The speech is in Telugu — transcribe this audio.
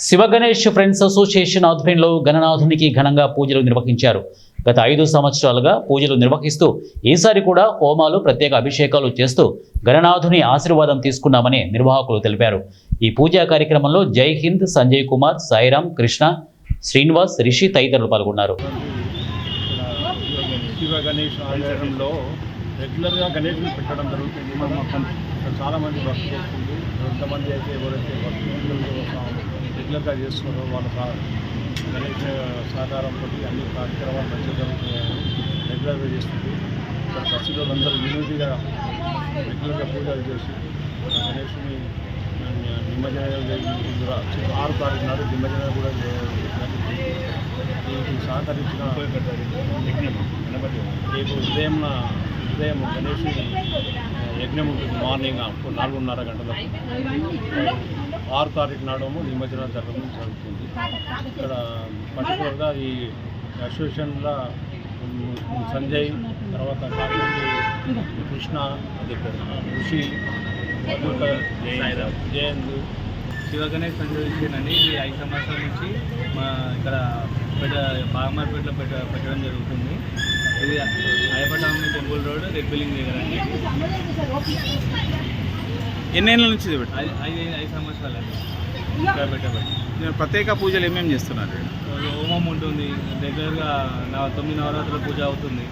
శివగణేష్ ఫ్రెండ్స్ అసోసియేషన్ ఆధ్వర్యంలో గణనాథునికి ఘనంగా పూజలు నిర్వహించారు. గత 5 సంవత్సరాలుగా పూజలు నిర్వహిస్తూ ఈసారి కూడా హోమాలు, ప్రత్యేక అభిషేకాలు చేస్తూ గణనాథుని ఆశీర్వాదం తీసుకున్నామని నిర్వాహకులు తెలిపారు. ఈ పూజా కార్యక్రమంలో జై హింద్, సంజయ్ కుమార్, సాయిరామ్, కృష్ణ, శ్రీనివాస్, రిషి తదితరులు పాల్గొన్నారు. శివగణేష్ ఆలయంలో రెగ్యులర్గా గణేష్ని పెట్టడం జరుగుతుంది. చాలామంది భక్తులు వస్తుంది. ఎంతమంది అయితే ఎవరైతే భక్తులు రెగ్యులర్గా చేస్తున్నారో వాళ్ళ గణేష్ సహకారంతో అన్ని కార్యక్రమాలు మంచిగా జరుగుతున్నాయని రెగ్యులర్గా చేస్తుంది. ఇక్కడ భక్తులందరూ యూనిటీగా రెగ్యులర్గా పూజలు చేసి గణేష్ని నిమజ్జనం 6 తారీఖు నాడు నిమజ్జనం కూడా దీనికి సహకరించిన రేపు ఉదయం గణేష్ యజ్ఞం ఉంటుంది. మార్నింగ్ 4:30 గంటలకు 6 తారీఖు నాడేమో నిమజ్జనం జరుగుతుంది. ఇక్కడ పర్టికులర్గా ఈ అసోసియేషన్లో సంజయ్, తర్వాత కృష్ణ, ఋషి, జయంత్, శివగణేష్ అసోసియేషన్ అని 5 సంవత్సరాల నుంచి మా ఇక్కడ బాగమార్పేటలో పెట్టడం జరుగుతుంది. ఇది Ayyappa Swamy temple road, red building దగ్గర అండి. ఎన్నేళ్ళ నుంచి 5 సంవత్సరాలు పెట్టబట్టి. ప్రత్యేక పూజలు ఏమేమి చేస్తున్నారు? హోమం ఉంటుంది, రెగ్యులర్గా 9 నవరాత్రుల పూజ అవుతుంది.